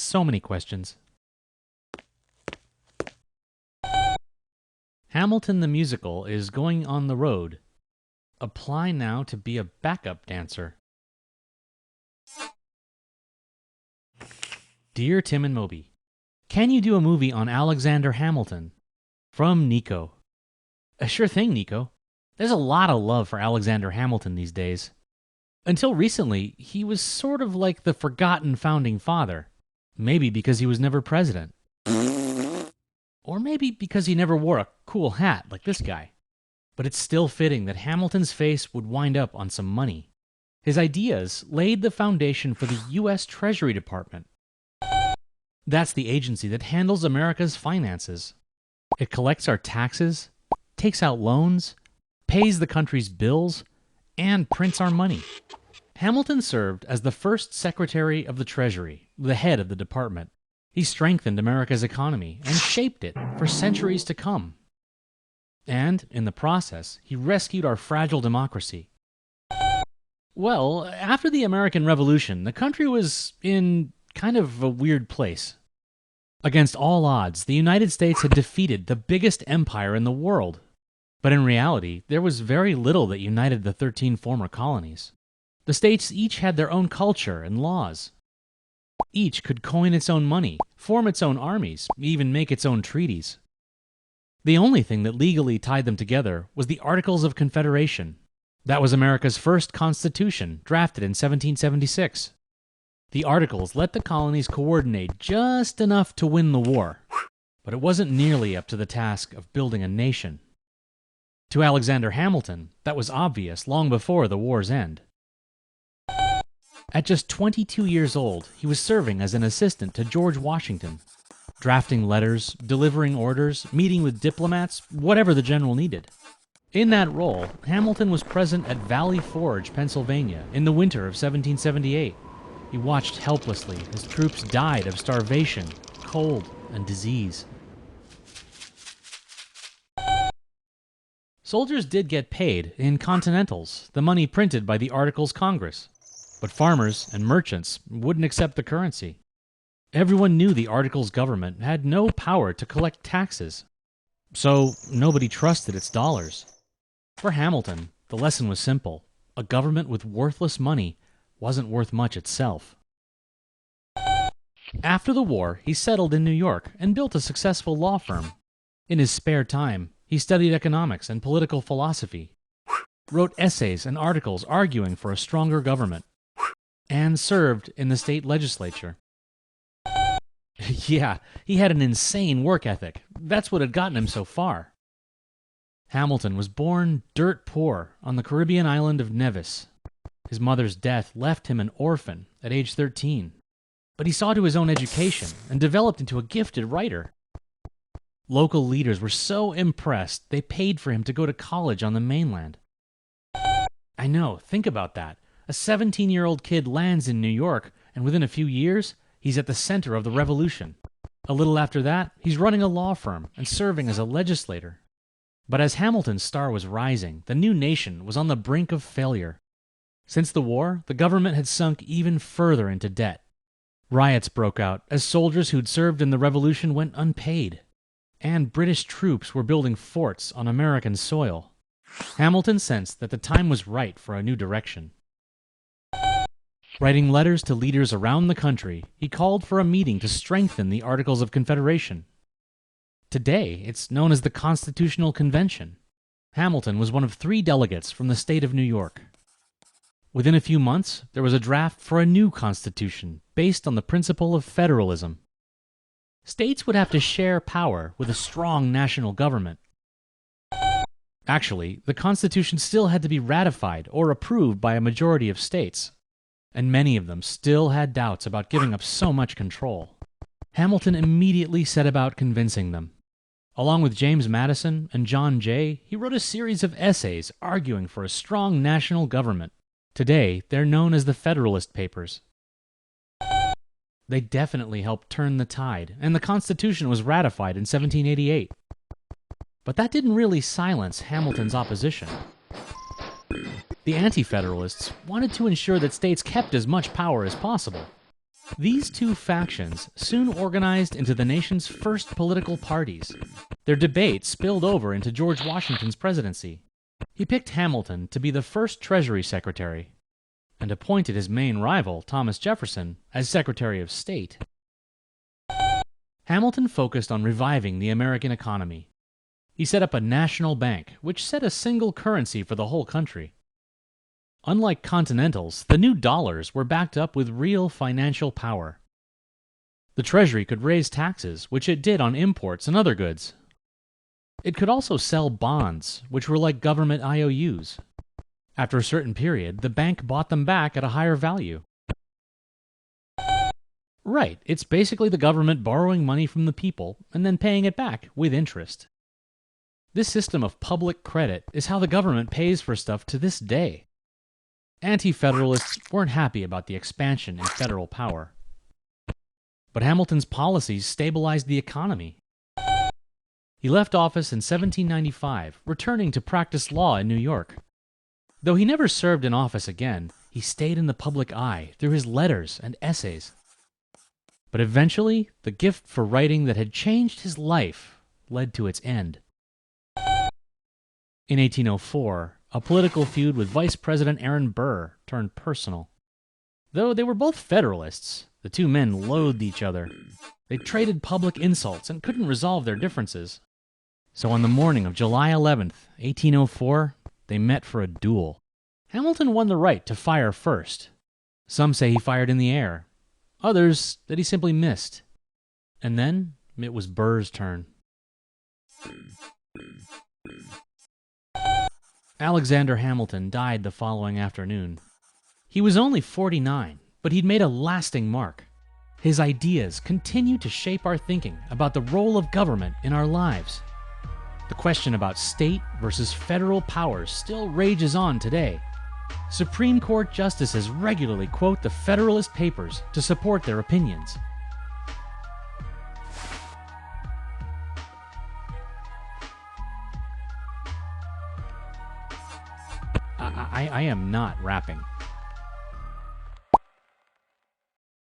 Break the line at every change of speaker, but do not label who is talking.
so many questions. Hamilton the Musical is going on the road. Apply now to be a backup dancer. Dear Tim and Moby, can you do a movie on Alexander Hamilton? From Nico. Sure thing, Nico. There's a lot of love for Alexander Hamilton these days. Until recently, he was sort of like the forgotten founding father. Maybe because he was never president. Or maybe because he never wore a cool hat like this guy. But it's still fitting that Hamilton's face would wind up on some money. His ideas laid the foundation for the U.S. Treasury Department. That's the agency that handles America's finances. It collects our taxes, takes out loans, pays the country's bills, and prints our money. Hamilton served as the first Secretary of the Treasury, the head of the department. He strengthened America's economy and shaped it for centuries to come. And, in the process, he rescued our fragile democracy. Well, after the American Revolution, the country was in kind of a weird place. Against all odds, the United States had defeated the biggest empire in the world. But in reality, there was very little that united the 13 former colonies. The states each had their own culture and laws. Each could coin its own money, form its own armies, even make its own treaties. The only thing that legally tied them together was the Articles of Confederation. That was America's first constitution, drafted in 1776. The Articles let the colonies coordinate just enough to win the war, but it wasn't nearly up to the task of building a nation. To Alexander Hamilton, that was obvious long before the war's end. At just 22 years old, he was serving as an assistant to George Washington, drafting letters, delivering orders, meeting with diplomats, whatever the general needed. In that role, Hamilton was present at Valley Forge, Pennsylvania, in the winter of 1778. He watched helplessly as troops died of starvation, cold, and disease. Soldiers did get paid in Continentals, the money printed by the Articles Congress. But farmers and merchants wouldn't accept the currency. Everyone knew the Articles government had no power to collect taxes, so nobody trusted its dollars. For Hamilton, the lesson was simple. A government with worthless money wasn't worth much itself. After the war, he settled in New York and built a successful law firm. In his spare time, he studied economics and political philosophy, wrote essays and articles arguing for a stronger government, and served in the state legislature. Yeah, he had an insane work ethic. That's what had gotten him so far. Hamilton was born dirt poor on the Caribbean island of Nevis. His mother's death left him an orphan at age 13. But he saw to his own education and developed into a gifted writer. Local leaders were so impressed they paid for him to go to college on the mainland. I know, think about that. A 17-year-old kid lands in New York, and within a few years, he's at the center of the revolution. A little after that, he's running a law firm and serving as a legislator. But as Hamilton's star was rising, the new nation was on the brink of failure. Since the war, the government had sunk even further into debt. Riots broke out as soldiers who'd served in the revolution went unpaid. And British troops were building forts on American soil. Hamilton sensed that the time was right for a new direction. Writing letters to leaders around the country, he called for a meeting to strengthen the Articles of Confederation. Today, it's known as the Constitutional Convention. Hamilton was one of 3 delegates from the state of New York. Within a few months, there was a draft for a new constitution based on the principle of federalism. States would have to share power with a strong national government. Actually, the Constitution still had to be ratified or approved by a majority of states, and many of them still had doubts about giving up so much control. Hamilton immediately set about convincing them. Along with James Madison and John Jay, he wrote a series of essays arguing for a strong national government. Today, they're known as the Federalist Papers. They definitely helped turn the tide, and the Constitution was ratified in 1788. But that didn't really silence Hamilton's opposition. The Anti-Federalists wanted to ensure that states kept as much power as possible. These two factions soon organized into the nation's first political parties. Their debate spilled over into George Washington's presidency. He picked Hamilton to be the first Treasury Secretary and appointed his main rival, Thomas Jefferson, as Secretary of State. Hamilton focused on reviving the American economy. He set up a national bank, which set a single currency for the whole country. Unlike Continentals, the new dollars were backed up with real financial power. The Treasury could raise taxes, which it did on imports and other goods. It could also sell bonds, which were like government IOUs. After a certain period, the bank bought them back at a higher value. Right, it's basically the government borrowing money from the people and then paying it back with interest. This system of public credit is how the government pays for stuff to this day. Anti-Federalists weren't happy about the expansion in federal power. But Hamilton's policies stabilized the economy. He left office in 1795, returning to practice law in New York. Though he never served in office again, he stayed in the public eye through his letters and essays. But eventually, the gift for writing that had changed his life led to its end. In 1804, a political feud with Vice President Aaron Burr turned personal. Though they were both Federalists, the two men loathed each other. They traded public insults and couldn't resolve their differences. So on the morning of July 11th, 1804, they met for a duel. Hamilton won the right to fire first. Some say he fired in the air. Others that he simply missed. And then it was Burr's turn. Alexander Hamilton died the following afternoon. He was only 49, but he'd made a lasting mark. His ideas continue to shape our thinking about the role of government in our lives. The question about state versus federal powers still rages on today. Supreme Court justices regularly quote the Federalist Papers to support their opinions. I am not rapping.